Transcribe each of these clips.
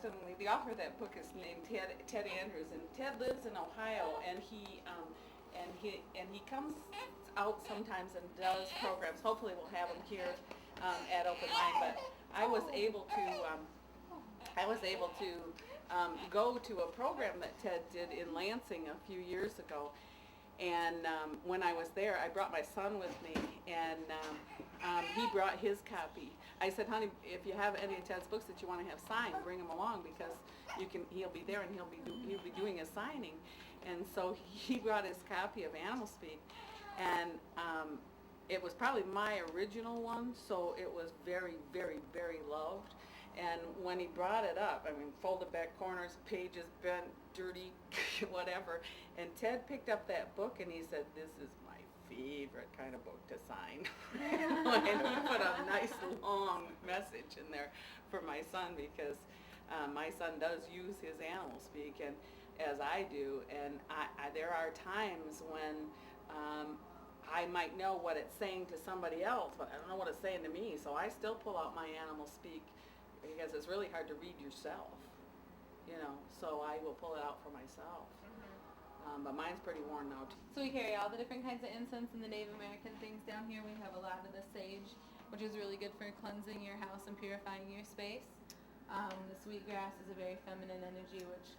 interestingly, the author of that book is named Ted Andrews, and Ted lives in Ohio, and he comes out sometimes and does programs. Hopefully, we'll have him here at Open Mind. But I was able to go to a program that Ted did in Lansing a few years ago. And when I was there, I brought my son with me, and he brought his copy. I said, honey, if you have any of Ted's books that you want to have signed, bring them along, because he'll be there and he'll be doing a signing. And so he brought his copy of Animal Speak, and it was probably my original one, so it was very, very, very loved. And when he brought it up, I mean, folded back corners, pages bent, dirty, whatever, and Ted picked up that book and he said, this is my favorite kind of book to sign. And he put a nice long message in there for my son, because my son does use his Animal Speak, and as I do, and there are times when I might know what it's saying to somebody else, but I don't know what it's saying to me, so I still pull out my Animal Speak, because it's really hard to read yourself, so I will pull it out for myself. But mine's pretty worn now too. So we carry all the different kinds of incense and the Native American things down here. We have a lot of the sage, which is really good for cleansing your house and purifying your space. The sweetgrass is a very feminine energy, which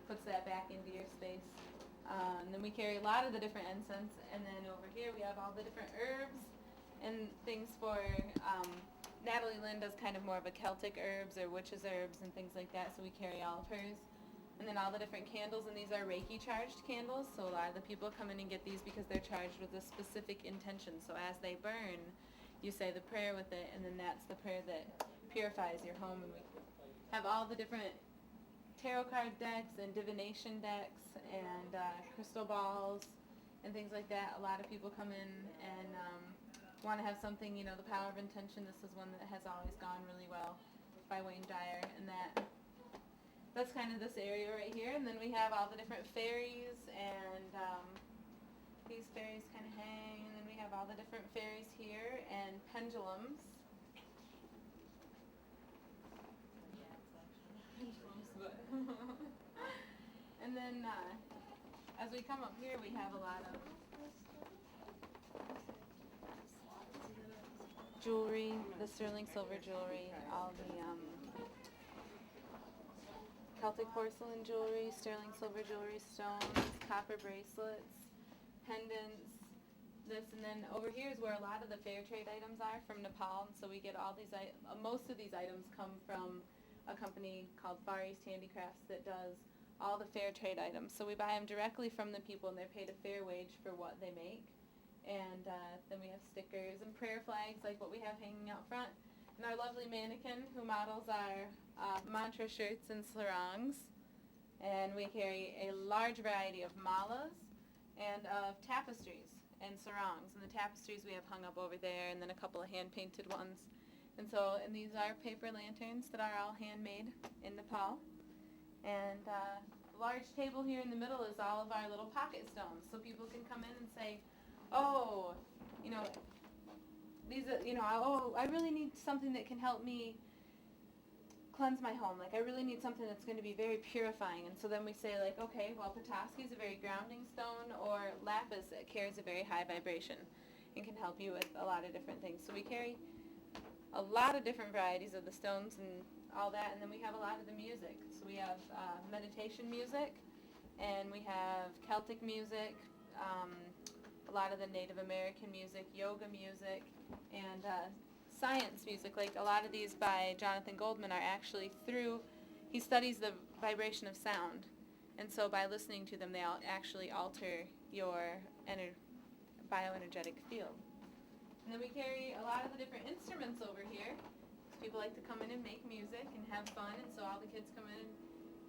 puts that back into your space. And then we carry a lot of the different incense, and then over here we have all the different herbs and things for Natalie Lynn does kind of more of a Celtic herbs or witches herbs and things like that, so we carry all of hers. And then all the different candles, and these are Reiki charged candles, so a lot of the people come in and get these because they're charged with a specific intention. So as they burn, you say the prayer with it, and then that's the prayer that purifies your home. And we have all the different tarot card decks and divination decks and crystal balls and things like that. A lot of people come in and want to have something, the power of intention. This is one that has always gone really well by Wayne Dyer, and that's kind of this area right here. And then we have all the different fairies, and these fairies kind of hang, and then we have all the different fairies here and pendulums. And then as we come up here, we have a lot of jewelry, the sterling silver jewelry, all the Celtic porcelain jewelry, sterling silver jewelry, stones, copper bracelets, pendants, this, and then over here is where a lot of the fair trade items are from Nepal. And so we get all these, most of these items come from a company called Far East Handicrafts that does all the fair trade items. So we buy them directly from the people, and they're paid a fair wage for what they make. And then we have stickers and prayer flags like what we have hanging out front. And our lovely mannequin who models our mantra shirts and sarongs. And we carry a large variety of malas and of tapestries and sarongs. And the tapestries we have hung up over there, and then a couple of hand-painted ones. And these are paper lanterns that are all handmade in Nepal. And the large table here in the middle is all of our little pocket stones. So people can come in and say, oh, these are, I really need something that can help me cleanse my home. Like, I really need something that's going to be very purifying. And so then we say, like, okay, well, Petoskey is a very grounding stone, or lapis that carries a very high vibration and can help you with a lot of different things. So we carry a lot of different varieties of the stones and all that. And then we have a lot of the music. So we have meditation music, and we have Celtic music, a lot of the Native American music, yoga music, and science music. Like a lot of these by Jonathan Goldman are actually he studies the vibration of sound. And so by listening to them, they actually alter your bioenergetic field. And then we carry a lot of the different instruments over here. People like to come in and make music and have fun, and so all the kids come in and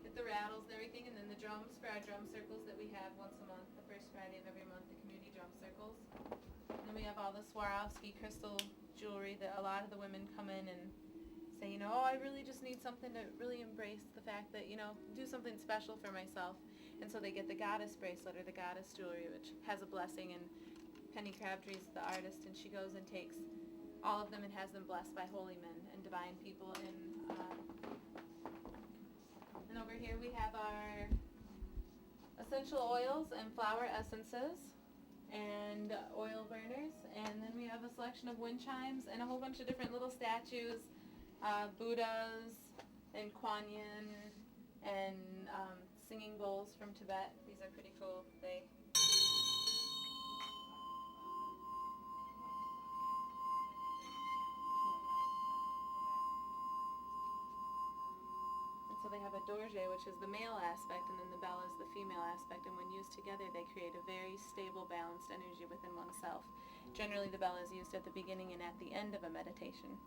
hit the rattles and everything, and then the drums for our drum circles that we have once a month, the first Friday of every month, the community drum circles. And then we have all the Swarovski crystal jewelry that a lot of the women come in and say, I really just need something to really embrace the fact that, do something special for myself. And so they get the goddess bracelet or the goddess jewelry, which has a blessing, and Penny Crabtree's the artist, and she goes and takes all of them and has them blessed by holy men and divine people in here we have our essential oils and flower essences and oil burners, and then we have a selection of wind chimes and a whole bunch of different little statues, Buddhas and Kuan Yin and singing bowls from Tibet. These are pretty cool. So they have a dorje, which is the male aspect, and then the bell is the female aspect, and when used together they create a very stable, balanced energy within oneself. Generally the bell is used at the beginning and at the end of a meditation.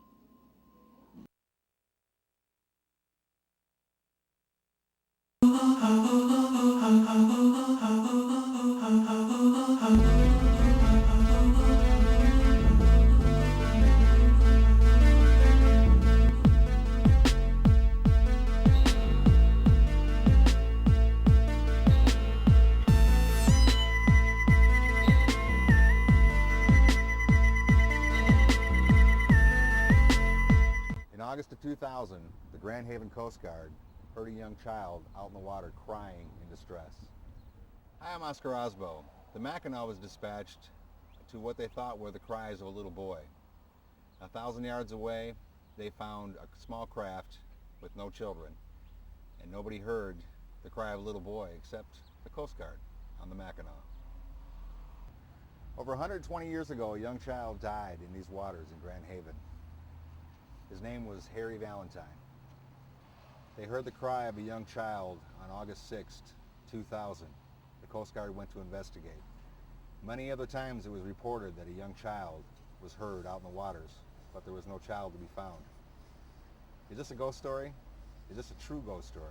In August of 2000, the Grand Haven Coast Guard heard a young child out in the water crying in distress. Hi, I'm Oscar Osbo. The Mackinac was dispatched to what they thought were the cries of a little boy. 1,000 yards away, they found a small craft with no children, and nobody heard the cry of a little boy except the Coast Guard on the Mackinac. Over 120 years ago, a young child died in these waters in Grand Haven. His name was Harry Valentine. They heard the cry of a young child on August 6th, 2000. The Coast Guard went to investigate. Many other times it was reported that a young child was heard out in the waters, but there was no child to be found. Is this a ghost story? Is this a true ghost story?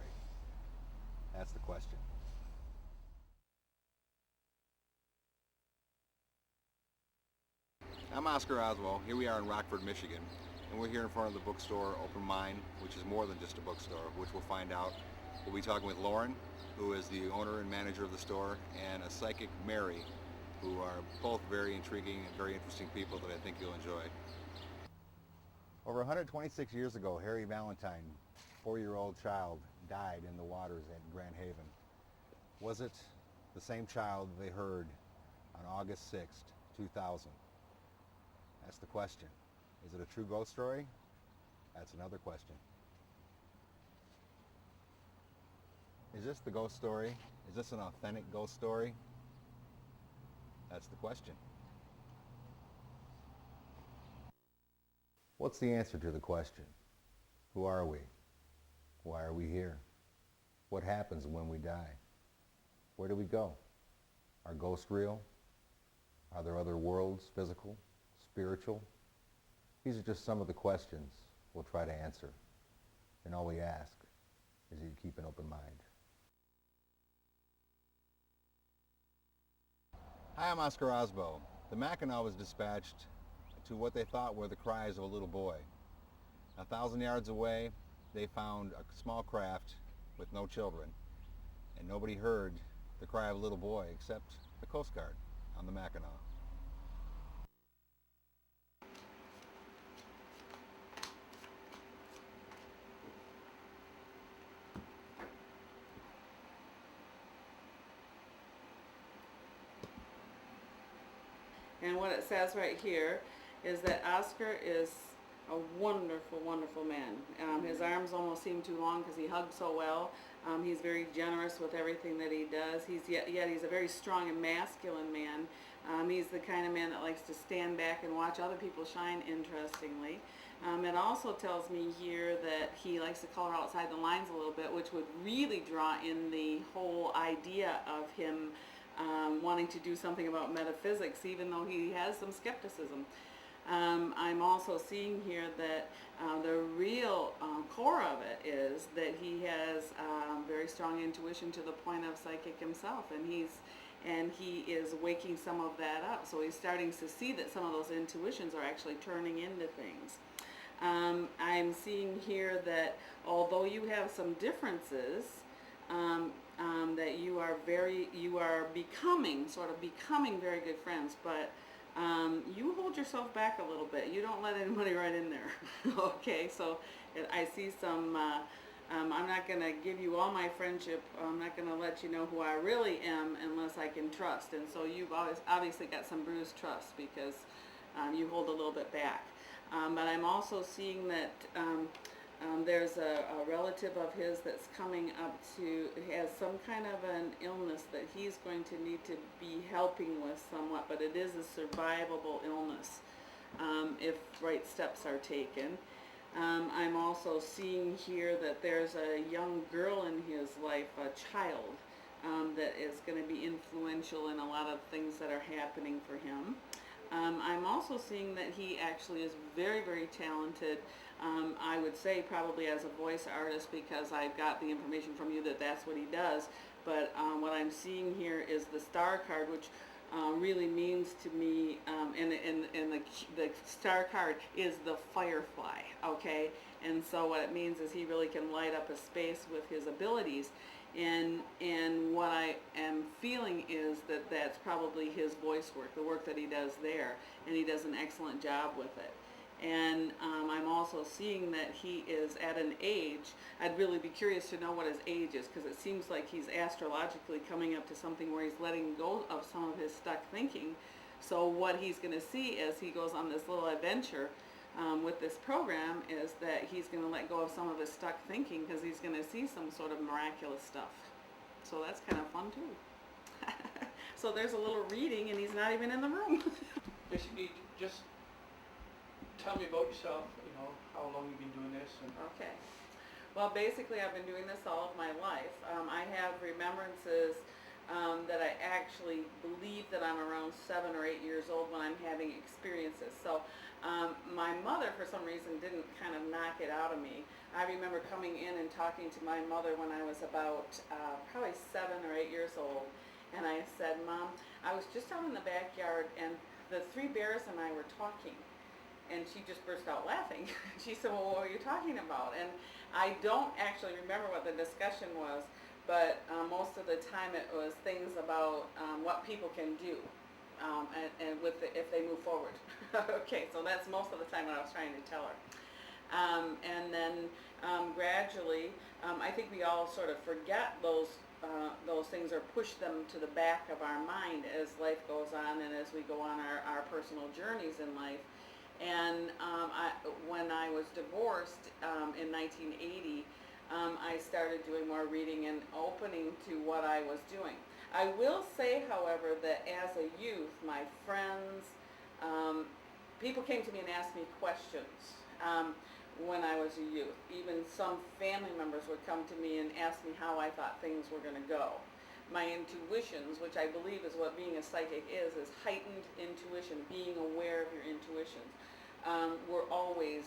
That's the question. I'm Oscar Oswald. Here we are in Rockford, Michigan. And we're here in front of the bookstore Open Mind, which is more than just a bookstore, which we'll find out. We'll be talking with Lauren, who is the owner and manager of the store, and a psychic, Mary, who are both very intriguing and very interesting people that I think you'll enjoy. Over 126 years ago, Harry Valentine, 4-year-old child, died in the waters at Grand Haven. Was it the same child they heard on August 6th, 2000? That's the question. Is it a true ghost story? That's another question. Is this the ghost story? Is this an authentic ghost story? That's the question. What's the answer to the question? Who are we? Why are we here? What happens when we die? Where do we go? Are ghosts real? Are there other worlds, physical, spiritual? These are just some of the questions we'll try to answer. And all we ask is that you keep an open mind. Hi, I'm Oscar Osbo. The Mackinac was dispatched to what they thought were the cries of a little boy. 1,000 yards away, they found a small craft with no children, and nobody heard the cry of a little boy except the Coast Guard on the Mackinac. And what it says right here is that Oscar is a wonderful, wonderful man. His arms almost seem too long because he hugs so well. He's very generous with everything that he does. Yet he's a very strong and masculine man. He's the kind of man that likes to stand back and watch other people shine, interestingly. It also tells me here that he likes to color outside the lines a little bit, which would really draw in the whole idea of him wanting to do something about metaphysics, even though he has some skepticism. I'm also seeing here that the real core of it is that he has very strong intuition to the point of psychic himself, and he is waking some of that up. So he's starting to see that some of those intuitions are actually turning into things. I'm seeing here that although you have some differences, that you are becoming very good friends, but you hold yourself back a little bit. You don't let anybody right in there. Okay, so I see some I'm not going to give you all my friendship. I'm not going to let you know who I really am unless I can trust. And so you've always obviously got some bruised trust because you hold a little bit back. But I'm also seeing that there's a relative of his that's coming up to, has some kind of an illness that he's going to need to be helping with somewhat, but it is a survivable illness if right steps are taken. I'm also seeing here that there's a young girl in his life, a child, that is going to be influential in a lot of things that are happening for him. I'm also seeing that he actually is very, very talented. I would say probably as a voice artist because I've got the information from you that that's what he does. But what I'm seeing here is the star card, which really means to me, and the star card is the firefly, okay? And so what it means is he really can light up a space with his abilities. And what I am feeling is that that's probably his voice work, the work that he does there, and he does an excellent job with it. And I'm also seeing that he is at an age, I'd really be curious to know what his age is, because it seems like he's astrologically coming up to something where he's letting go of some of his stuck thinking. So what he's going to see as he goes on this little adventure with this program is that he's going to let go of some of his stuck thinking because he's going to see some sort of miraculous stuff. So that's kind of fun too. So there's a little reading and he's not even in the room. Basically, just tell me about yourself, how long you've been doing this. Okay. Well, basically I've been doing this all of my life. I have remembrances that I actually believe that I'm around 7 or 8 years old when I'm having experiences. So my mother, for some reason, didn't kind of knock it out of me. I remember coming in and talking to my mother when I was about probably 7 or 8 years old. And I said, Mom, I was just out in the backyard and the 3 bears and I were talking. And she just burst out laughing. She said, well, what were you talking about? And I don't actually remember what the discussion was, but most of the time it was things about what people can do and if they move forward. Okay, so that's most of the time what I was trying to tell her. And then gradually, I think we all sort of forget those things or push them to the back of our mind as life goes on and as we go on our personal journeys in life. And when I was divorced in 1980, I started doing more reading and opening to what I was doing. I will say, however, that as a youth, my friends, people came to me and asked me questions when I was a youth. Even some family members would come to me and ask me how I thought things were going to go. My intuitions, which I believe is what being a psychic is heightened intuition, being aware of your intuitions, were always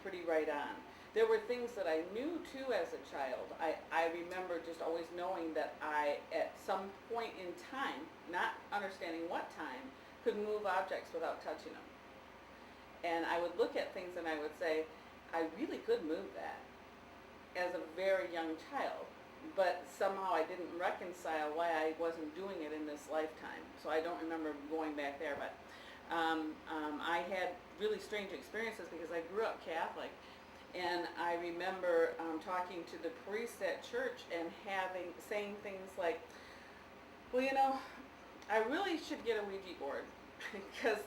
pretty right on. There were things that I knew too as a child. I remember just always knowing that I, at some point in time, not understanding what time, could move objects without touching them. And I would look at things and I would say, I really could move that as a very young child. But somehow I didn't reconcile why I wasn't doing it in this lifetime. So I don't remember going back there. But I had really strange experiences because I grew up Catholic. And I remember talking to the priest at church and saying things like, well, I really should get a Ouija board because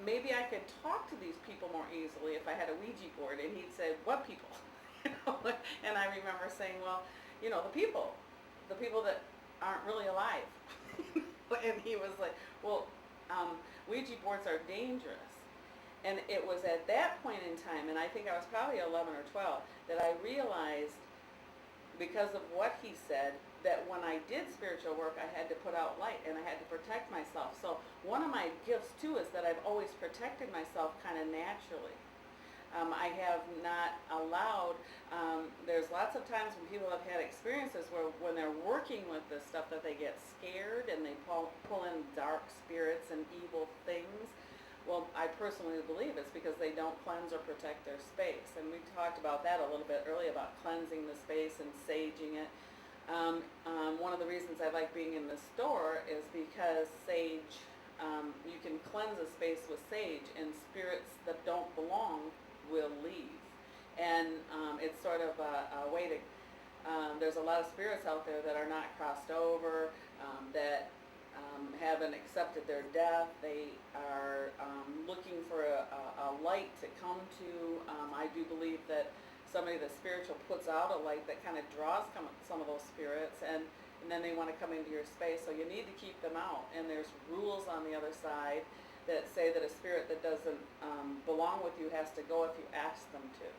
maybe I could talk to these people more easily if I had a Ouija board. And he'd say, what people? And I remember saying, well, the people that aren't really alive. And he was like, well, Ouija boards are dangerous. And it was at that point in time, and I think I was probably 11 or 12, that I realized, because of what he said, that when I did spiritual work, I had to put out light and I had to protect myself. So one of my gifts, too, is that I've always protected myself kind of naturally. I have not allowed, there's lots of times when people have had experiences where when they're working with this stuff that they get scared and they pull in dark spirits and evil things. Well, I personally believe it's because they don't cleanse or protect their space. And we talked about that a little bit earlier, about cleansing the space and saging it. One of the reasons I like being in the store is because sage, you can cleanse a space with sage and spirits that don't belong will leave. And it's sort of a way to, there's a lot of spirits out there that are not crossed over, that haven't accepted their death. They are looking for a light to come to. I do believe that somebody that's spiritual puts out a light that kind of draws some of those spirits, and then they want to come into your space, so you need to keep them out. And there's rules on the other side that say that a spirit that doesn't belong with you has to go if you ask them to.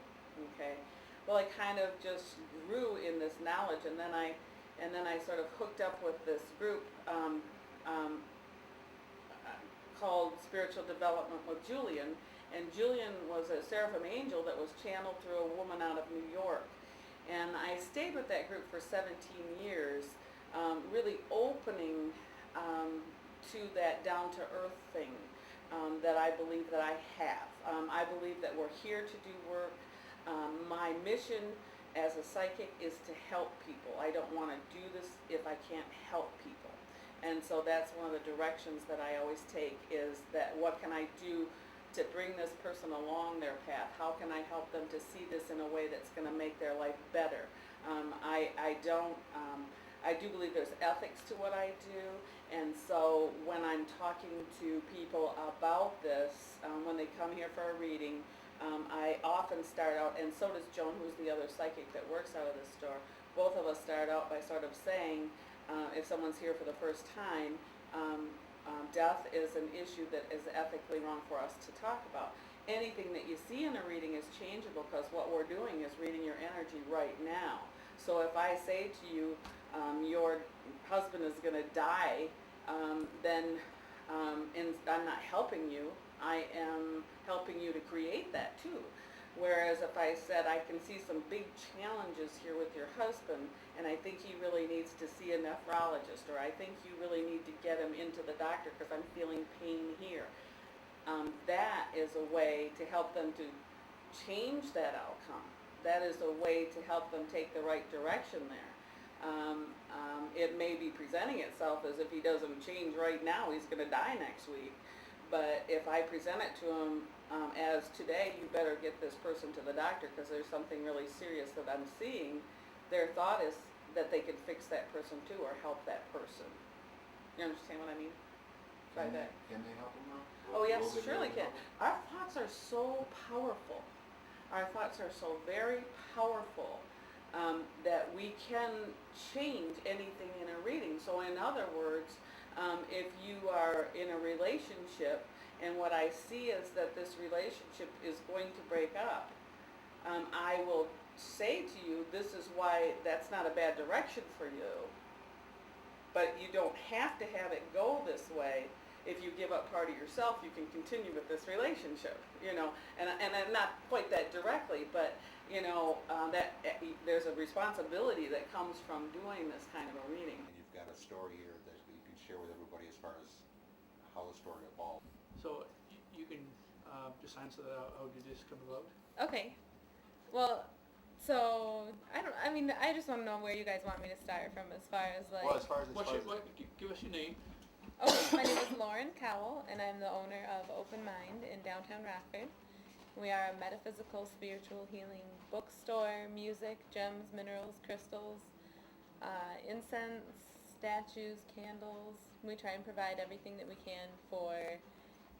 Okay. Well, I kind of just grew in this knowledge, and then I sort of hooked up with this group called Spiritual Development with Julian. And Julian was a seraphim angel that was channeled through a woman out of New York. And I stayed with that group for 17 years, really opening to that down-to-earth thing that I believe that I have. I believe that we're here to do work. My mission as a psychic is to help people. I don't want to do this if I can't help people. And so that's one of the directions that I always take, is that what can I do to bring this person along their path? How can I help them to see this in a way that's going to make their life better? I do believe there's ethics to what I do, and so when I'm talking to people about this, when they come here for a reading, I often start out, and so does Joan, who's the other psychic that works out of this store. Both of us start out by sort of saying, if someone's here for the first time, death is an issue that is ethically wrong for us to talk about. Anything that you see in a reading is changeable, because what we're doing is reading your energy right now. So if I say to you, your husband is going to die, then I'm not helping you. I am helping you to create that too. Whereas if I said, I can see some big challenges here with your husband, and I think he really needs to see a nephrologist, or I think you really need to get him into the doctor because I'm feeling pain here. That is a way to help them to change that outcome. That is a way to help them take the right direction there. It may be presenting itself as if he doesn't change right now, he's going to die next week. But if I present it to him as today, you better get this person to the doctor because there's something really serious that I'm seeing, their thought is that they can fix that person too, or help that person. You understand what I mean? By that. Can they help them now? Oh yes, Will they be surely able to can. help them? Our thoughts are so powerful. Our thoughts are so very powerful that we can change anything in a reading. So in other words, if you are in a relationship and what I see is that this relationship is going to break up, I will say to you, this is why that's not a bad direction for you, but you don't have to have it go this way. If you give up part of yourself, you can continue with this relationship, you know, and not quite that directly, but you know, that there's a responsibility that comes from doing this kind of a reading. And you've got a story here that you can share with everybody as far as how the story evolved. So you can just answer that. How did this come about? Okay. Well, so I just want to know where you guys want me to start from, as far as like. Well, as far as Give us your name. Okay, my name is Lauren Cowell, and I'm the owner of Open Mind in downtown Rockford. We are a metaphysical, spiritual healing bookstore, music, gems, minerals, crystals, incense, statues, candles. We try and provide everything that we can for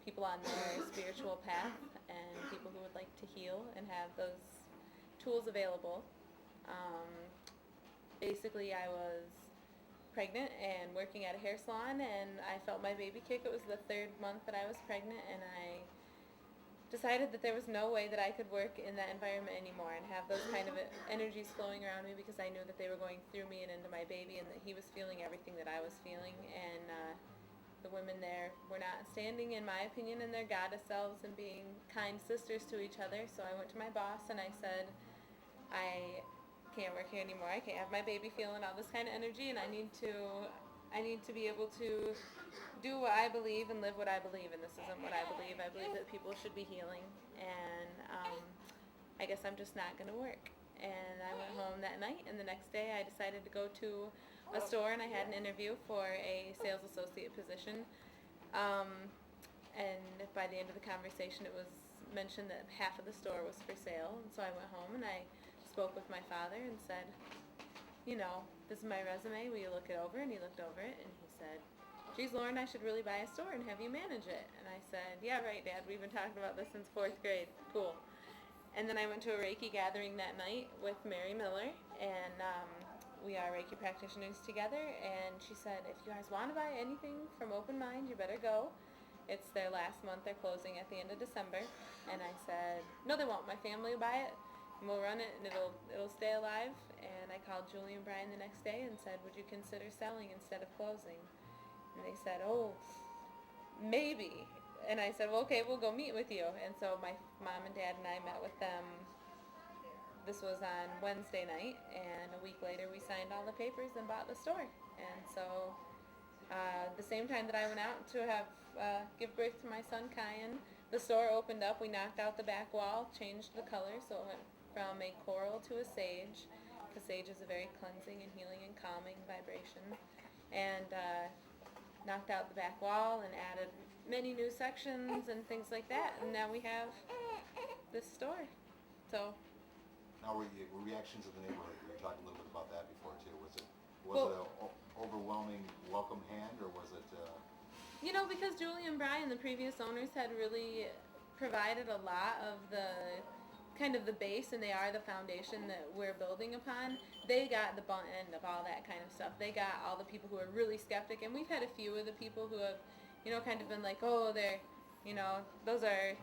people on their spiritual path and people who would like to heal and have those tools available. Basically, I was pregnant and working at a hair salon, and I felt my baby kick. It was the 3rd month that I was pregnant, and I decided that there was no way that I could work in that environment anymore and have those kind of energies flowing around me, because I knew that they were going through me and into my baby, and that he was feeling everything that I was feeling. And the women there were not standing, in my opinion, in their goddess selves and being kind sisters to each other. So I went to my boss and I said, I can't work here anymore. I can't have my baby feeling all this kind of energy, and I need to be able to do what I believe and live what I believe, and this isn't what I believe. I believe that people should be healing, and I guess I'm just not going to work. And I went home that night, and the next day I decided to go to a store, and I had an interview for a sales associate position. And by the end of the conversation, it was mentioned that half of the store was for sale, and so I went home and I spoke with my father and said, you know, this is my resume, will you look it over? And he looked over it and he said, geez, Lauren, I should really buy a store and have you manage it. And I said, yeah, right, Dad, we've been talking about this since 4th grade. Cool. And then I went to a Reiki gathering that night with Mary Miller, and we are Reiki practitioners together, and she said, if you guys want to buy anything from Open Mind, you better go. It's their last month, they're closing at the end of December. And I said, no, they won't. My family will buy it, and we'll run it, and it'll stay alive. And I called Julie and Brian the next day and said, would you consider selling instead of closing? And they said, oh, maybe. And I said, well, okay, we'll go meet with you. And so my mom and dad and I met with them. This was on Wednesday night, and a week later we signed all the papers and bought the store. And so the same time that I went out to give birth to my son, Kyan, the store opened up. We knocked out the back wall, changed the color, so it went from a coral to a sage, because sage is a very cleansing and healing and calming vibration. And knocked out the back wall and added many new sections and things like that, and now we have this store. So Now, were reactions of the neighborhood? We were talking a little bit about that before too. Was it Well- an overwhelming welcome hand, or was it? you know, because Julie and Brian, the previous owners, had really provided a lot of the kind of the base, and they are the foundation that we're building upon. They got the bunt end of all that kind of stuff. They got all the people who are really skeptic, and we've had a few of the people who have, you know, kind of been like, oh, they're, you know, those are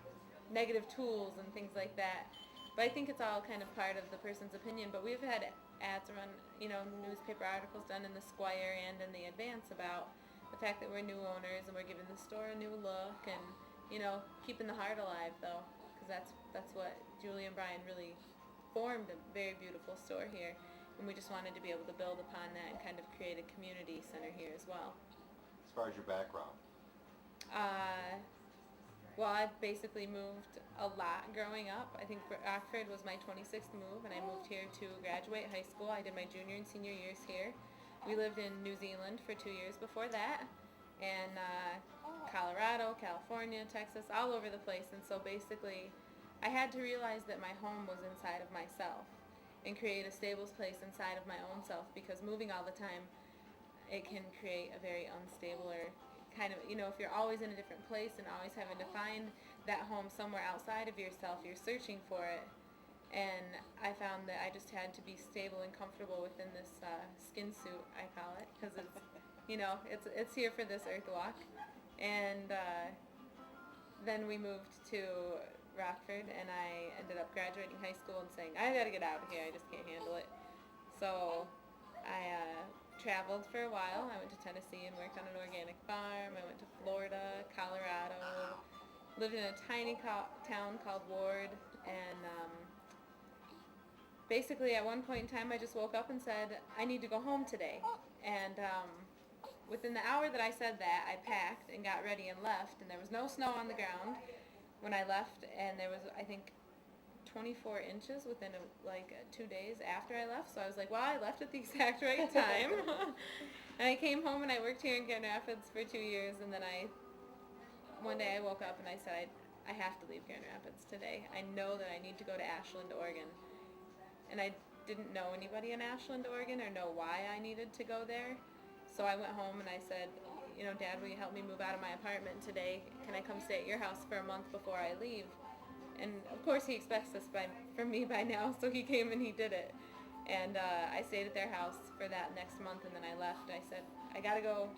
negative tools and things like that. But I think it's all kind of part of the person's opinion. But we've had ads run, you know, newspaper articles done in the Squire and in the Advance about the fact that we're new owners and we're giving the store a new look, and, you know, keeping the heart alive, though, because that's what Julie and Brian really formed, a very beautiful store here. And we just wanted to be able to build upon that and kind of create a community center here as well. As far as your background, Well, I basically moved a lot growing up. I think Rockford was my 26th move, and I moved here to graduate high school. I did my junior and senior years here. We lived in New Zealand for 2 years before that, and Colorado, California, Texas, all over the place. And so basically, I had to realize that my home was inside of myself and create a stable place inside of my own self, because moving all the time, it can create a very unstable or kind of, you know, if you're always in a different place and always having to find that home somewhere outside of yourself, you're searching for it. And I found that I just had to be stable and comfortable within this skin suit, I call it, because it's, you know, it's here for this earth walk. And then we moved to Rockford, and I ended up graduating high school and saying, I gotta get out of here, I just can't handle it. So I traveled for a while. I went to Tennessee and worked on an organic farm. I went to Florida, Colorado, lived in a tiny town called Ward, and basically at one point in time I just woke up and said, I need to go home today. And within the hour that I said that, I packed and got ready and left, and there was no snow on the ground when I left, and there was, I think, 24 inches within 2 days after I left. So I was like, well, I left at the exact right time. And I came home and I worked here in Grand Rapids for 2 years, and then one day I woke up and I said, I have to leave Grand Rapids today. I know that I need to go to Ashland, Oregon. And I didn't know anybody in Ashland, Oregon, or know why I needed to go there. So I went home and I said, you know, Dad, will you help me move out of my apartment today? Can I come stay at your house for a month before I leave? And of course he expects this from me by now, so he came and he did it. And I stayed at their house for that next month, and then I left. I said, I gotta go.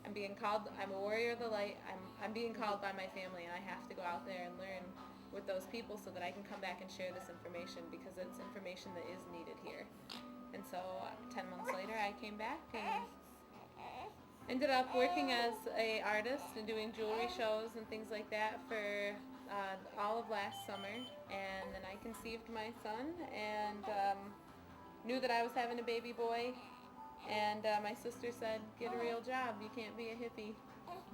I'm being called. I'm a warrior of the light. I'm being called by my family, and I have to go out there and learn with those people so that I can come back and share this information, because it's information that is needed here. And so 10 months later I came back and ended up working as a artist and doing jewelry shows and things like that for all of last summer. And then I conceived my son and knew that I was having a baby boy. And my sister said, get a real job, you can't be a hippie.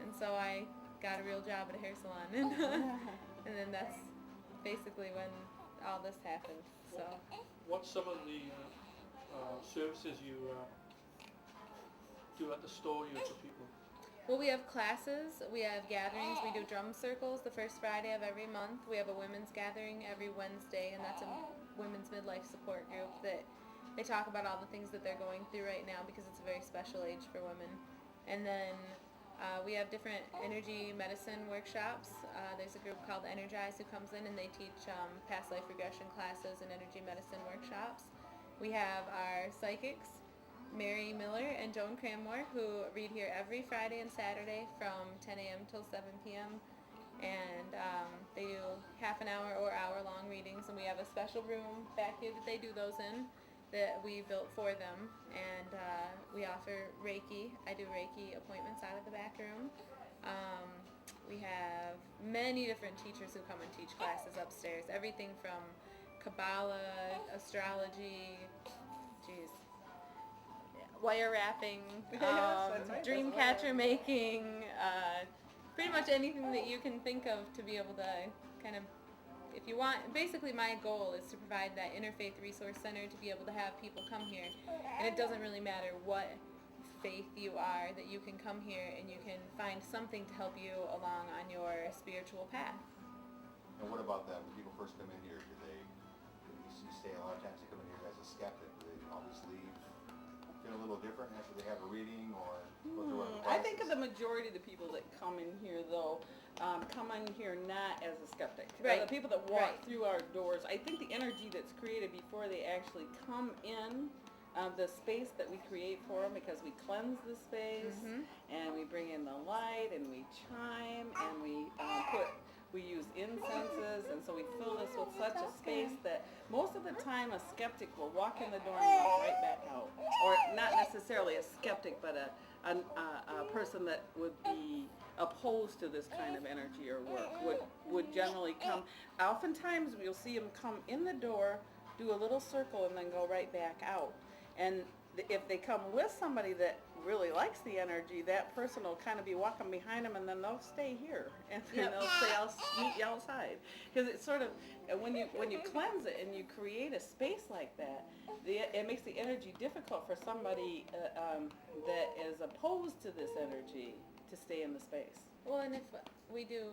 And so I got a real job at a hair salon. And then that's basically when all this happened. So What's some of the services you do at the store here for people? Well, we have classes, we have gatherings, we do drum circles the first Friday of every month. We have a women's gathering every Wednesday, and that's a women's midlife support group that they talk about all the things that they're going through right now because it's a very special age for women. And then we have different energy medicine workshops. There's a group called Energize who comes in and they teach past life regression classes and energy medicine workshops. We have our psychics, Mary Miller and Joan Cranmore, who read here every Friday and Saturday from 10 a.m. till 7 p.m. And they do half an hour or hour-long readings, and we have a special room back here that they do those in that we built for them. And we offer Reiki. I do Reiki appointments out of the back room. We have many different teachers who come and teach classes upstairs, everything from Kabbalah, astrology, wire wrapping, dream catcher making, pretty much anything that you can think of to be able to kind of, if you want, basically my goal is to provide that interfaith resource center to be able to have people come here, and it doesn't really matter what faith you are, that you can come here and you can find something to help you along on your spiritual path. And what about that? When people first come in here, you say a lot of times they come in here as a skeptic. Do they always leave feel a little different after they have a reading or go through one of the I think of classes? the majority of the people that come in here, though, come in here not as a skeptic. Right. The people that walk Right. through our doors, I think the energy that's created before they actually come in, the space that we create for them, because we cleanse the space, and we bring in the light, and we chime, and we use incenses, and so we fill this with such a space that most of the time a skeptic will walk in the door and walk right back out. Or not necessarily a skeptic, but a person that would be opposed to this kind of energy or work would generally come. Oftentimes you'll see them come in the door, do a little circle, and then go right back out. And if they come with somebody that really likes the energy, that person will kind of be walking behind them, and then they'll stay here, and then they'll say, "I'll meet you outside." Because it's sort of, when you cleanse it and you create a space like that, it makes the energy difficult for somebody that is opposed to this energy to stay in the space. Well, and if we do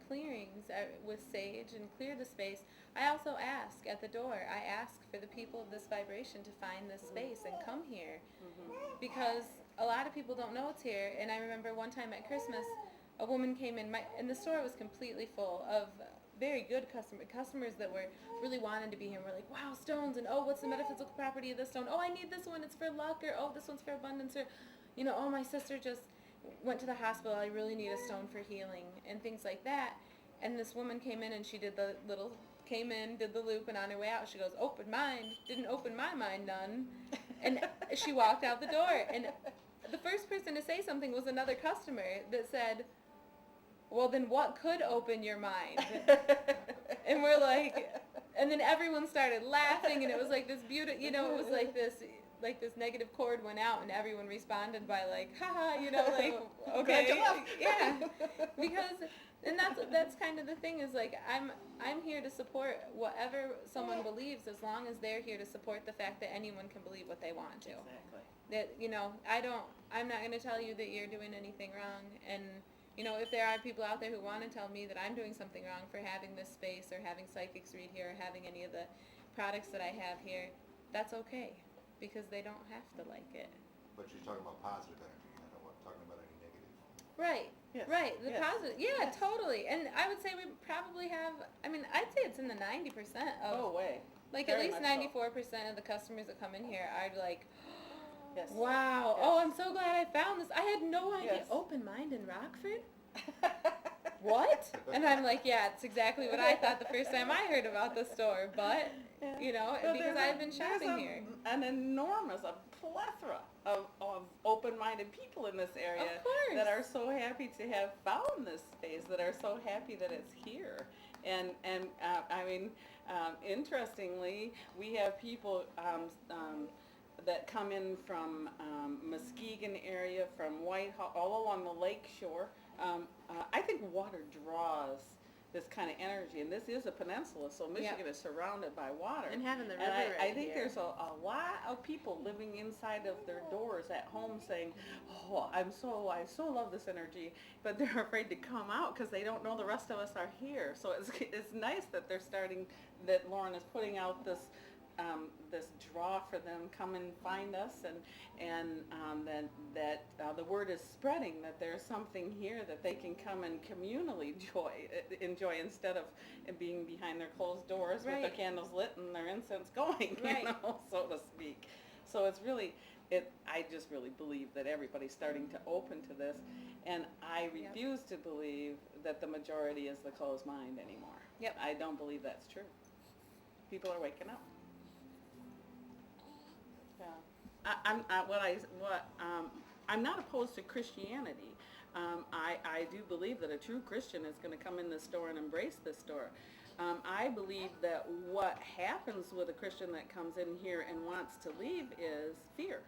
clearings with sage and clear the space, I also ask at the door, I ask for the people of this vibration to find this space and come here. Because a lot of people don't know it's here. And I remember one time at Christmas, a woman came in, and the store was completely full of very good customers that were really wanting to be here. And we're like, wow, stones, and oh, what's the metaphysical property of this stone? Oh, I need this one, it's for luck, or oh, this one's for abundance, or, oh, my sister just went to the hospital, I really need a stone for healing, and things like that. And this woman came in and she did the did the loop, and on her way out she goes, open mind, didn't open my mind none. And she walked out the door, and the first person to say something was another customer that said, well, then what could open your mind? And we're like, and then everyone started laughing, and it was like this beautiful, it was like this negative chord went out, and everyone responded by like, haha, like, okay, yeah, because, and that's kind of the thing is like, I'm here to support whatever someone believes, as long as they're here to support the fact that anyone can believe what they want to. Exactly. That, I'm not going to tell you that you're doing anything wrong, and if there are people out there who want to tell me that I'm doing something wrong for having this space or having psychics read here or having any of the products that I have here, that's okay, because they don't have to like it. But you're talking about positive energy, you're not talking about any negative. Right, Yes. right, the Yes. positive, yeah, Yes. Totally. And I would say we probably have, I'd say it's in the 90% of, Oh, way. like Very at least much so. 94% of the customers that come in here are like, Yes. wow, Yes. oh, I'm so glad I found this. I had no idea. Yes. Open mind in Rockford? What? And I'm like, yeah, it's exactly what I thought the first time I heard about the store, but, But because I've been shopping here. An enormous, a plethora of open-minded people in this area Of course. that are so happy to have found this space, that are so happy that it's here. And interestingly, we have people that come in from Muskegon area, from Whitehall, all along the lake shore. I think water draws this kind of energy, and this is a peninsula, so Michigan is surrounded by water. And having the river And I right think here. there's a lot of people living inside of their doors at home saying, "Oh, I so love this energy," but they're afraid to come out because they don't know the rest of us are here. So it's nice that that Lauren is putting out this draw for them, come and find us, and that the word is spreading that there's something here that they can come and communally enjoy instead of being behind their closed doors with their candles lit and their incense going, so to speak. So it's really, I just really believe that everybody's starting to open to this, and I refuse to believe that the majority is the closed mind anymore. Yep. I don't believe that's true. People are waking up. Yeah. I'm not opposed to Christianity. I do believe that a true Christian is going to come in this store and embrace this store. I believe that what happens with a Christian that comes in here and wants to leave is fear.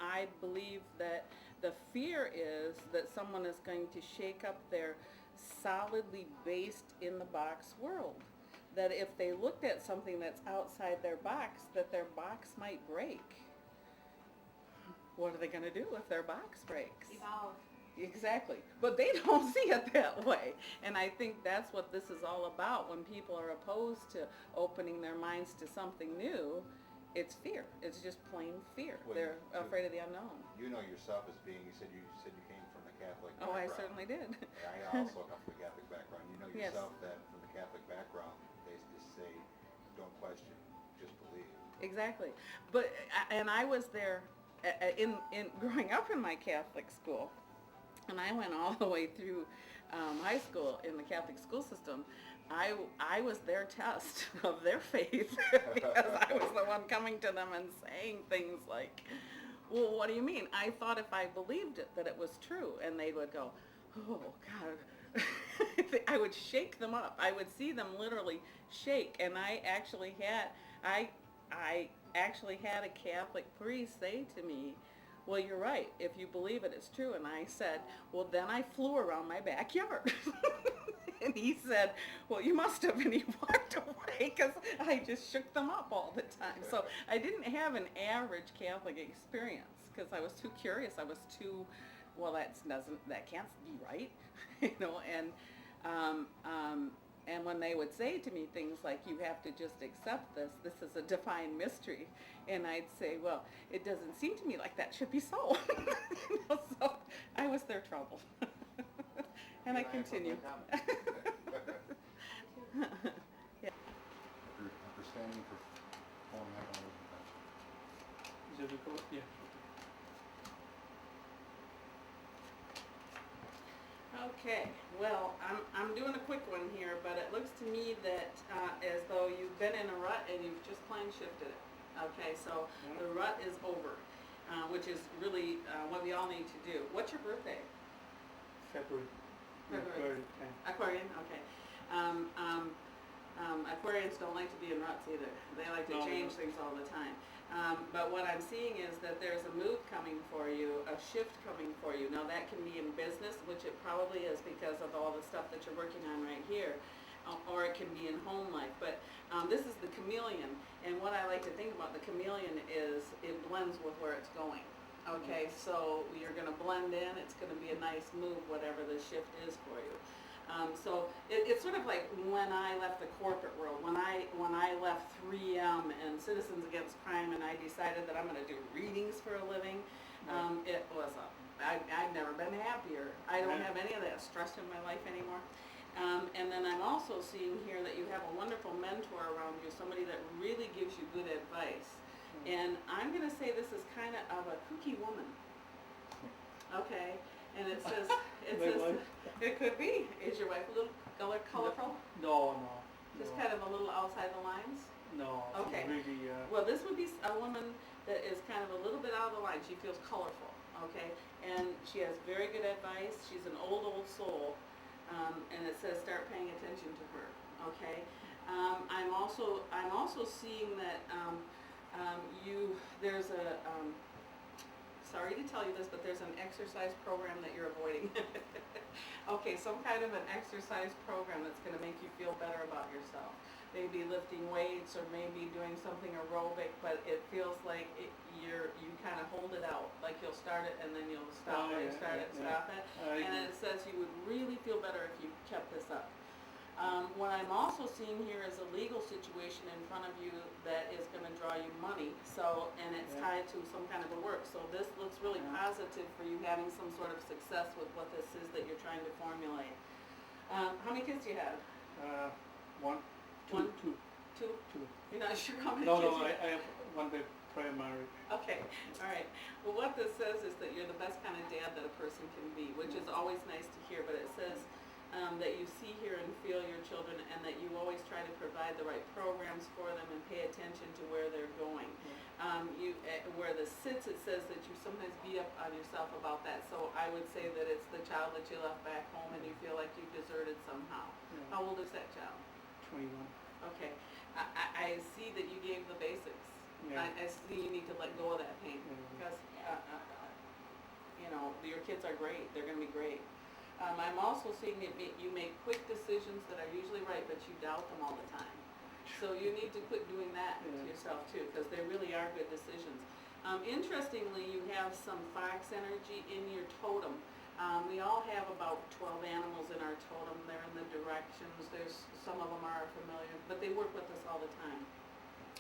I believe that the fear is that someone is going to shake up their solidly based in the box world. That if they looked at something that's outside their box, that their box might break. What are they going to do if their box breaks? Evolve. Exactly. But they don't see it that way. And I think that's what this is all about. When people are opposed to opening their minds to something new, it's fear. It's just plain fear. Well, They're afraid of the unknown. You know yourself as being, you said you came from the Catholic Oh, I background. certainly did. I also come from a Catholic background. You know Yes. yourself that from the Catholic background, they just say, don't question, just believe. Exactly. But, and I was there in growing up in my Catholic school, and I went all the way through high school in the Catholic school system. I was their test of their faith because I was the one coming to them and saying things like, well, what do you mean? I thought if I believed it, that it was true. And they would go, oh, God. I would shake them up. I would see them literally shake. And I actually had a Catholic priest say to me, well, you're right. If you believe it, it's true. And I said, well, then I flew around my backyard. And he said, well, you must have. And he walked away because I just shook them up all the time. So I didn't have an average Catholic experience because I was too curious. I was too, well, that can't be right. And when they would say to me things like, you have to just accept this is a divine mystery, and I'd say, well, it doesn't seem to me like that should be so. So I was their trouble. And I continue. Yeah. After standing for 4.5 hours. Is it record? Yeah. Okay, well, I'm doing a quick one here, but it looks to me that as though you've been in a rut and you've just plain shifted it. Okay, so the rut is over, which is really what we all need to do. What's your birthday? February. February. Aquarian, okay. Aquarians don't like to be in ruts either. They like to change things all the time. But what I'm seeing is that there's a move coming for you, a shift coming for you. Now that can be in business, which it probably is because of all the stuff that you're working on right here, or it can be in home life. But this is the chameleon, and what I like to think about the chameleon is it blends with where it's going. Okay, so you're going to blend in. It's going to be a nice move, whatever the shift is for you. So it's sort of like when I left the corporate world, when I left 3M and Citizens Against Crime, and I decided that I'm going to do readings for a living. It was I've never been happier. I don't have any of that stress in my life anymore. And then I'm also seeing here that you have a wonderful mentor around you, somebody that really gives you good advice. And I'm going to say this is kind of a kooky woman. Okay, and it says, it could be. Is your wife a little colorful? No. Just kind of a little outside the lines? No. Okay. Really, Well, this would be a woman that is kind of a little bit out of the line. She feels colorful, okay? And she has very good advice. She's an old soul. And it says start paying attention to her, okay? I'm also seeing that sorry to tell you this, but there's an exercise program that you're avoiding. Okay, some kind of an exercise program that's gonna make you feel better about yourself. Maybe lifting weights, or maybe doing something aerobic, but it feels like you kind of hold it out. Like you'll start it and then you'll stop Oh, it, yeah, start yeah, it, yeah. stop it. And it says you would really feel better if you kept this up. What I'm also seeing here is a legal situation in front of you that is gonna draw you money, so, and it's Yeah. tied to some kind of a work. So this looks really Yeah. positive for you having some sort of success with what this is that you're trying to formulate. How many kids do you have? One, One? two. Two? You're not sure how many No, kids no, you I have one by prior marriage. Okay, all right. Well, what this says is that you're the best kind of dad that a person can be, which is always nice to hear, but it says that you see, hear, and feel your children, and that you always try to provide the right programs for them and pay attention to where they're going. Where this sits, it says that you sometimes beat up on yourself about that, so I would say that it's the child that you left back home and you feel like you deserted somehow. Yeah. How old is that child? 21. Okay, I see that you gave the basics. Yeah. I see you need to let go of that pain, Yeah. because, you know, your kids are great, they're gonna be great. I'm also seeing that you make quick decisions that are usually right, but you doubt them all the time. So you need to quit doing that to Yeah. yourself too, because they really are good decisions. Interestingly, you have some fox energy in your totem. We all have about 12 animals in our totem. They're in the directions. Some of them are familiar, but they work with us all the time.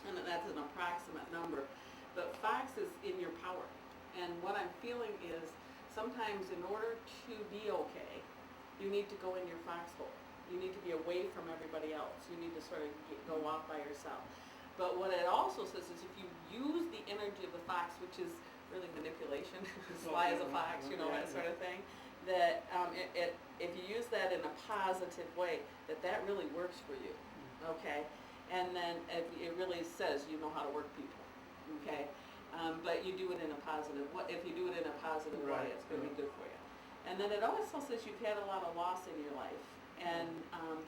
And that's an approximate number. But fox is in your power. And what I'm feeling is sometimes in order to be okay, you need to go in your foxhole. You need to be away from everybody else. You need to sort of go off by yourself. But what it also says is if you use the energy of the fox, which is really manipulation, sly as a fox, you know, that sort of thing, that if you use that in a positive way, that really works for you, okay? And then it really says you know how to work people, okay? But you do it in a positive way. If you do it in a positive way, Right, it's going to be right. good for you. And then it also says you've had a lot of loss in your life, and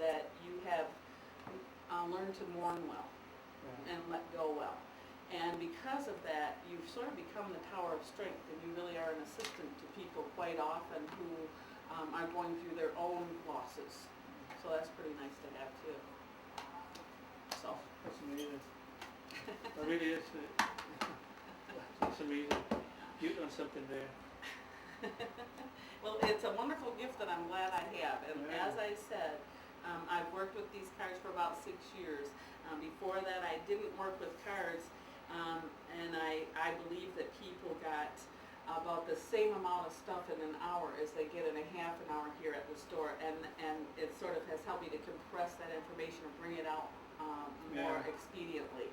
that you have learned to mourn well Yeah. and let go well. And because of that, you've sort of become the tower of strength, and you really are an assistant to people quite often who are going through their own losses. So that's pretty nice to have too. So. That's amazing. It really is. It's amazing. You've done something there. Well, it's a wonderful gift that I'm glad I have, and Yeah. as I said, I've worked with these cards for about 6 years. Before that, I didn't work with cards, and I believe that people got about the same amount of stuff in an hour as they get in a half an hour here at the store, and it sort of has helped me to compress that information and bring it out more Yeah. expediently.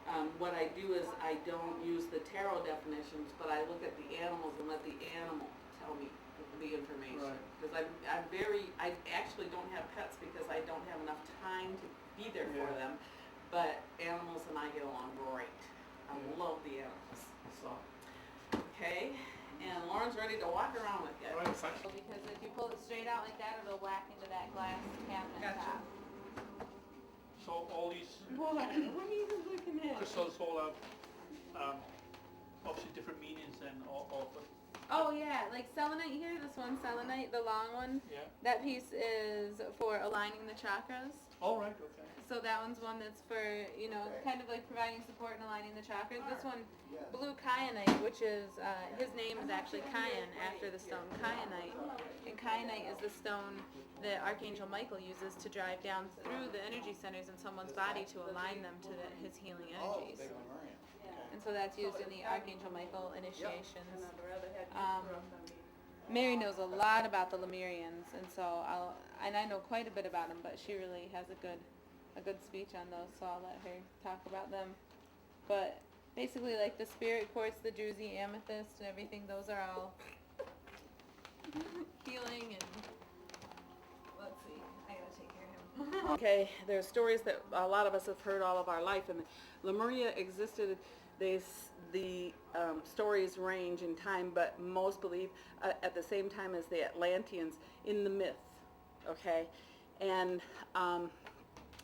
And what I do is I don't use the tarot definitions, but I look at the animals and let the animal tell me the information. Right. Because I actually don't have pets because I don't have enough time to be there for Yeah. them, but animals and I get along great. I Yeah. love the animals, so, okay, and Lauren's ready to walk around with you. All right, thanks. Because if you pull it straight out like that, it'll whack into that glass cabinet Gotcha. top. So all these What are you looking at? crystals all have obviously different meanings and all but Oh yeah, like selenite here, this one selenite, the long one, yeah. that piece is for aligning the chakras. All right, okay. So that one's one that's for, you know, kind of like providing support and aligning the chakras. This one, blue kyanite, which is, his name is actually Kyan after the stone kyanite. And kyanite is the stone that Archangel Michael uses to drive down through the energy centers in someone's body to align them to his healing energies. And so that's used in the Archangel Michael initiations. Mary knows a lot about the Lemurians, and so I know quite a bit about them, but she really has a good speech on those, so I'll let her talk about them. But basically, like the spirit quartz, the druzy amethyst, and everything, those are all healing and. Let's see, I gotta take care of him. Okay, there are stories that a lot of us have heard all of our life, and Lemuria existed. The stories range in time, but most believe at the same time as the Atlanteans in the myth, okay? And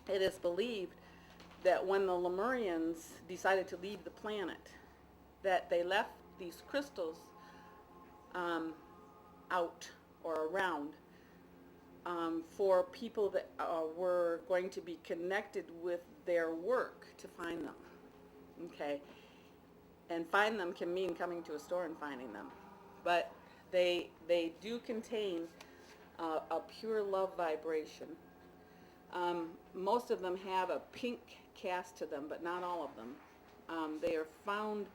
it is believed that when the Lemurians decided to leave the planet, that they left these crystals out or around for people that were going to be connected with their work to find them. Okay, and find them can mean coming to a store and finding them, but they do contain a pure love vibration. Most of them have a pink cast to them, but not all of them. They are found,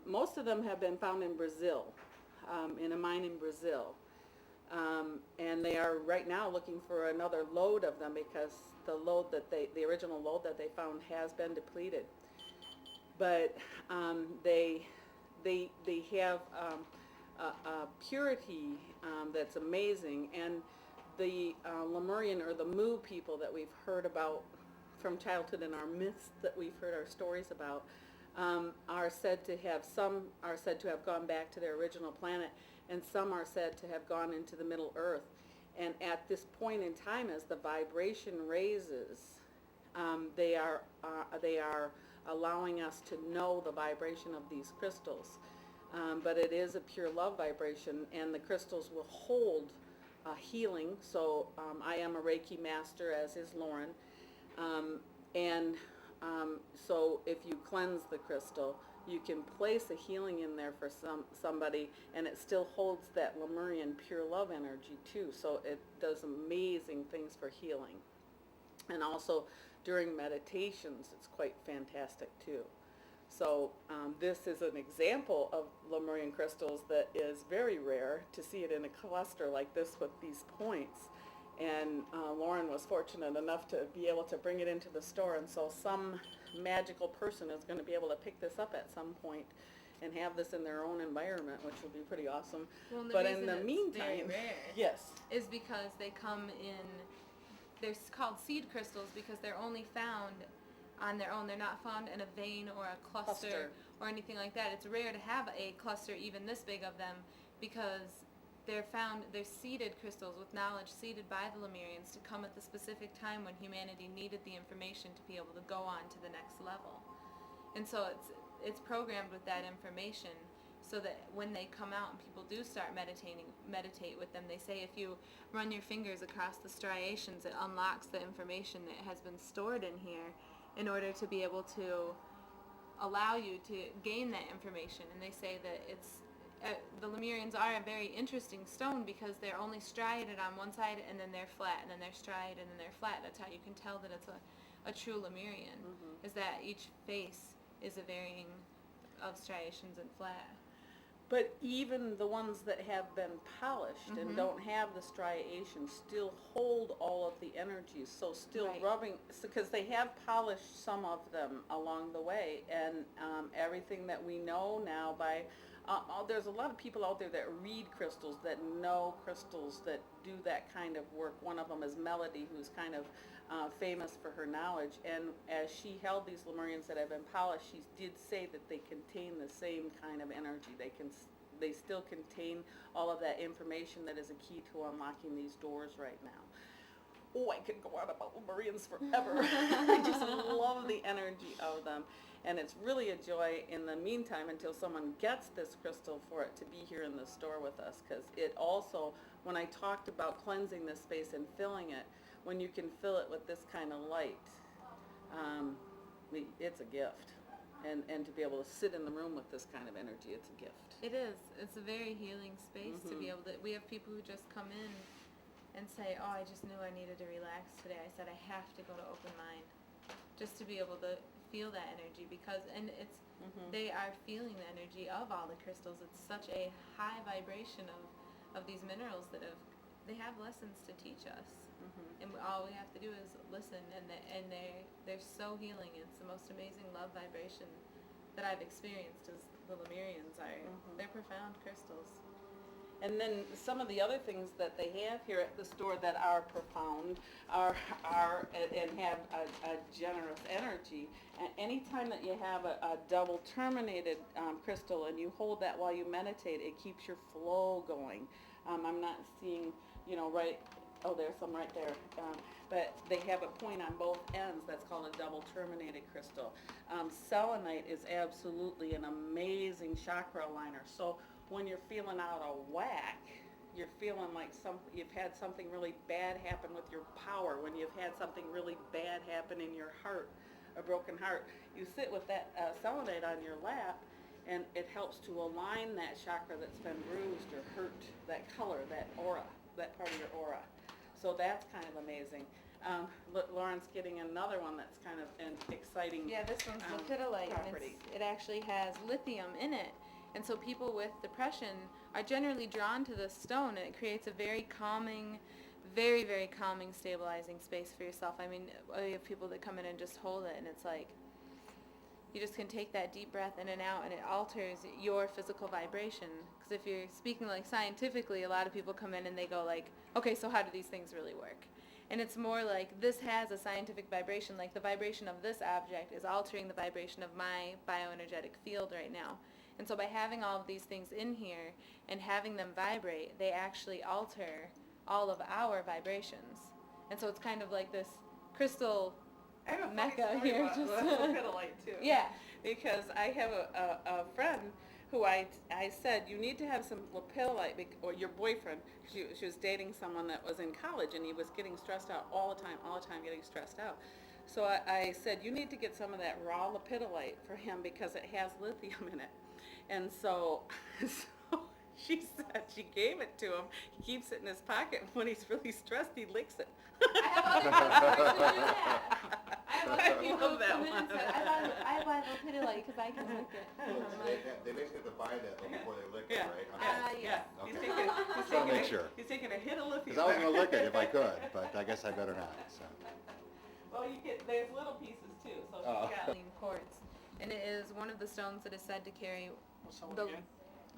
most of them have been found in Brazil, in a mine in Brazil. And they are right now looking for another load of them because the original load that they found has been depleted. But they have a purity that's amazing, and the Lemurian or the Mu people that we've heard about from childhood in our myths that we've heard our stories about are said to have gone back to their original planet, and some are said to have gone into the Middle Earth. And at this point in time, as the vibration raises, they are allowing us to know the vibration of these crystals. But it is a pure love vibration, and the crystals will hold healing. So I am a Reiki master, as is Lauren. So if you cleanse the crystal, you can place a healing in there for somebody, and it still holds that Lemurian pure love energy too. So it does amazing things for healing. And also during meditations, it's quite fantastic too. So this is an example of Lemurian crystals that is very rare to see it in a cluster like this with these points. And Lauren was fortunate enough to be able to bring it into the store, and so some magical person is going to be able to pick this up at some point and have this in their own environment, which will be pretty awesome. Well, but in the meantime, very rare yes, is because they come in, they're called seed crystals because they're only found on their own. They're not found in a vein or a cluster or anything like that. It's rare to have a cluster even this big of them because they're seeded crystals with knowledge seeded by the Lemurians to come at the specific time when humanity needed the information to be able to go on to the next level. And so it's programmed with that information so that when they come out and people do start meditate with them, they say if you run your fingers across the striations, it unlocks the information that has been stored in here in order to be able to allow you to gain that information. And they say that the Lemurians are a very interesting stone because they're only striated on one side and then they're flat, and then they're striated and then they're flat. That's how you can tell that it's a true Lemurian, is that each face is a varying of striations and flat. but even the ones that have been polished and don't have the striations still hold all of the energies. So still rubbing, because they have polished some of them along the way, and everything that we know now by, there's a lot of people out there that read crystals, that know crystals, that do that kind of work. One of them is Melody, who's kind of famous for her knowledge, and as she held these Lemurians that have been polished, she did say that they contain the same kind of energy. They still contain all of that information that is a key to unlocking these doors right now. Oh, I could go on about Lemurians forever. I just love the energy of them, and it's really a joy in the meantime until someone gets this crystal for it to be here in the store with us, because it also, when I talked about cleansing this space and filling it, when you can fill it with this kind of light, it's a gift. And to be able to sit in the room with this kind of energy, it's a gift. It is. It's a very healing space to be able to, we have people who just come in and say, oh, I just knew I needed to relax today. I said I have to go to open mind just to be able to feel that energy, because, and it's, they are feeling the energy of all the crystals. It's such a high vibration of these minerals that they have lessons to teach us. And all we have to do is listen, and they're so healing. It's the most amazing love vibration that I've experienced. Is the Lemurians are they're profound crystals. And then some of the other things that they have here at the store that are profound are and have a generous energy. And anytime that you have a double terminated crystal and you hold that while you meditate, it keeps your flow going. I'm not seeing, right Oh, there's some right there. But they have a point on both ends that's called a double terminated crystal. Selenite is absolutely an amazing chakra aligner. So when you're feeling out of whack, you're feeling like you've had something really bad happen with your power, when you've had something really bad happen in your heart, a broken heart, you sit with that selenite on your lap, and it helps to align that chakra that's been bruised or hurt, that color, that aura, that part of your aura. So that's kind of amazing. Lauren's getting another one that's kind of an exciting Yeah, this one's lepidolite, and property. it actually has lithium in it. And so people with depression are generally drawn to this stone, and it creates a very calming, very, very calming, stabilizing space for yourself. I mean, you have people that come in and just hold it, and it's like, you just can take that deep breath in and out, and it alters your physical vibration. Because if you're speaking like scientifically, a lot of people come in and they go like, okay, so how do these things really work? And it's more like, this has a scientific vibration, like the vibration of this object is altering the vibration of my bioenergetic field right now. And so by having all of these things in here and having them vibrate, they actually alter all of our vibrations. And so it's kind of like this crystal I have a funny mecca story here. about Just lepidolite too. yeah. Because I have a friend who I said, you need to have some lepidolite, or your boyfriend, she was dating someone that was in college, and he was getting stressed out all the time getting stressed out. So I said, you need to get some of that raw lepidolite for him because it has lithium in it. And so she said she gave it to him. He keeps it in his pocket. When he's really stressed, he licks it. I have other customers who do that. I have other I people love who that come in and one. say, I buy lepidolite because I can lick it. And I'm like, They basically have to buy that before they lick Yeah. it, right? yes. He's Okay. taking, Just wanna make sure. he's taking a hit of lithium. Because I was going to lick it if I could, but I guess I better not, so. Well, there's little pieces too, so Oh. she's got. clean quartz. And it is one of the stones that is said to carry, What's that one the, again?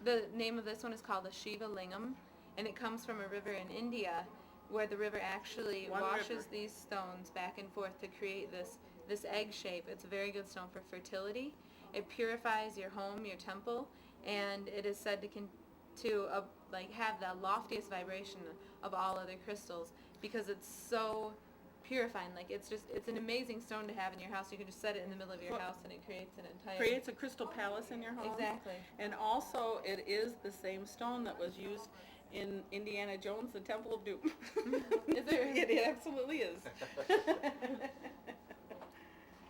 the name of this one is called the Shiva Lingam, and it comes from a river in India where the river actually One washes river. these stones back and forth to create this egg shape. It's a very good stone for fertility. It purifies your home, your temple, and it is said to have the loftiest vibration of all other crystals because it's so purifying. Like it's an amazing stone to have in your house. You can just set it in the middle of your Well, house and it creates an entire Creates a crystal palace in your home. Exactly. And also, it is the same stone that was used in Indiana Jones, the Temple of Doom. Is it? It absolutely is.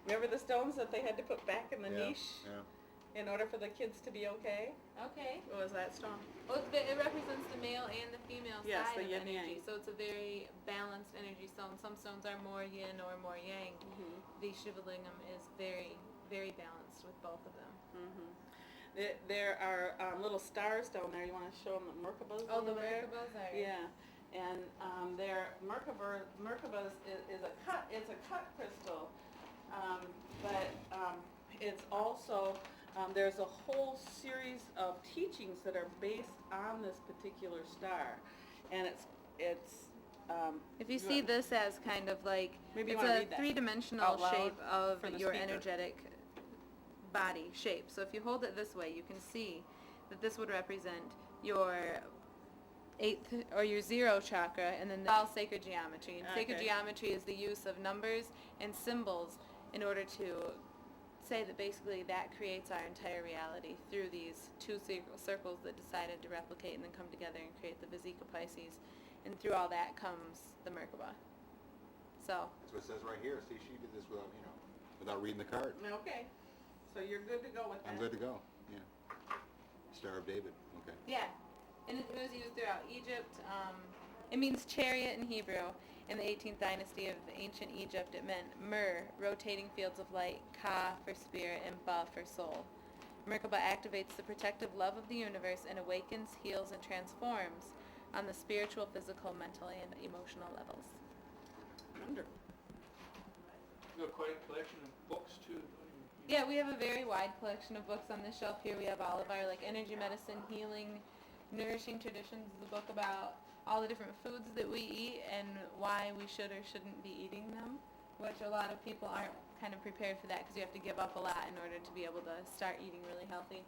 Remember the stones that they had to put back in the Yeah, niche yeah. in order for the kids to be okay? Okay. What was that stone? Well, it represents the male and the female Yes, side the of yin energy, yang. so it's a very balanced energy stone. Some stones are more yin or more yang. The Shivalingam is very, very balanced with both of them. There are little stars down there. You want to show them the Merkabas? Oh, the over there? Merkabas are. Yeah, and Merkabas is a cut. It's a cut crystal, but it's also there's a whole series of teachings that are based on this particular star, and it's. If you see this as kind of like, Maybe you it's wanna a read that three-dimensional out loud shape of for the your speaker. energetic body shape. So if you hold it this way, you can see that this would represent your 8th or your 0 chakra, and then all sacred geometry. And sacred Okay. geometry is the use of numbers and symbols in order to say that basically that creates our entire reality through these two circles that decided to replicate and then come together and create the Vesica Pisces. And through all that comes the Merkaba. So, That's what it says right here. See, she did this without reading the card. Okay, so you're good to go with that. I'm good to go, yeah. Star of David, okay. yeah. And it was used throughout Egypt. It means chariot in Hebrew. In the 18th dynasty of ancient Egypt, it meant Mer, rotating fields of light, Ka for spirit, and Ba for soul. Merkaba activates the protective love of the universe and awakens, heals, and transforms on the spiritual, physical, mental, and emotional levels. Wonderful. You've got quite a collection of books too, don't you? Yeah, we have a very wide collection of books on this shelf here. We have all of our energy medicine, healing, nourishing traditions, the book about all the different foods that we eat and why we should or shouldn't be eating them, which a lot of people aren't kind of prepared for that because you have to give up a lot in order to be able to start eating really healthy.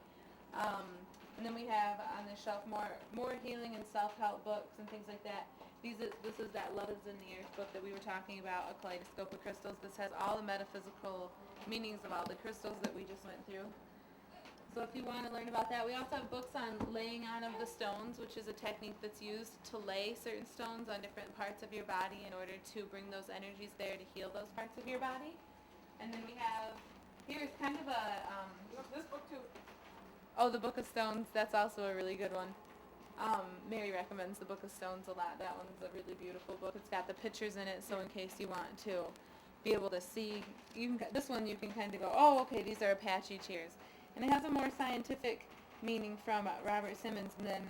And then we have on the shelf more healing and self-help books and things like that. This is that Love is in the Earth book that we were talking about, A Kaleidoscope of Crystals. This has all the metaphysical meanings of all the crystals that we just went through. So if you want to learn about that, we also have books on laying on of the stones, which is a technique that's used to lay certain stones on different parts of your body in order to bring those energies there to heal those parts of your body. And then we have, here's kind of a, This book too. oh, the Book of Stones, that's also a really good one. Mary recommends the Book of Stones a lot. That one's a really beautiful book. It's got the pictures in it, so in case you want to be able to see, this one you can kind of go, oh, okay, these are Apache cheers. And it has a more scientific meaning from Robert Simmons, and then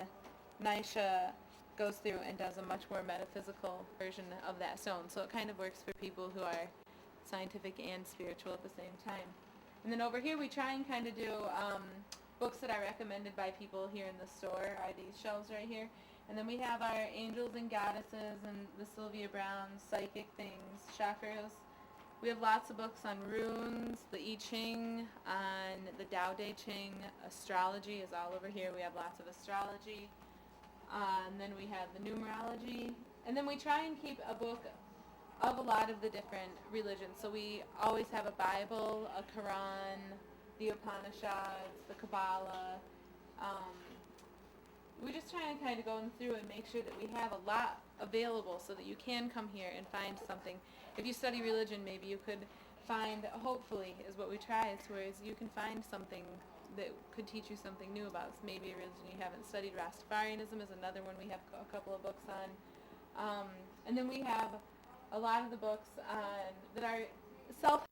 Nisha goes through and does a much more metaphysical version of that stone. So it kind of works for people who are scientific and spiritual at the same time. And then over here we try and kind of do books that are recommended by people here in the store are these shelves right here. And then we have our Angels and Goddesses and the Sylvia Browns, Psychic Things, Chakras. We have lots of books on runes, the I Ching, on the Tao Te Ching. Astrology is all over here. We have lots of astrology. And then we have the numerology. And then we try and keep a book of a lot of the different religions. So we always have a Bible, a Quran, the Upanishads, the Kabbalah. We just try and kind of go through and make sure that we have a lot available so that you can come here and find something. If you study religion, maybe you could find, hopefully, is what we try, is whereas you can find something that could teach you something new about maybe a religion you haven't studied. Rastafarianism is another one we have a couple of books on. And then we have a lot of the books on, that are self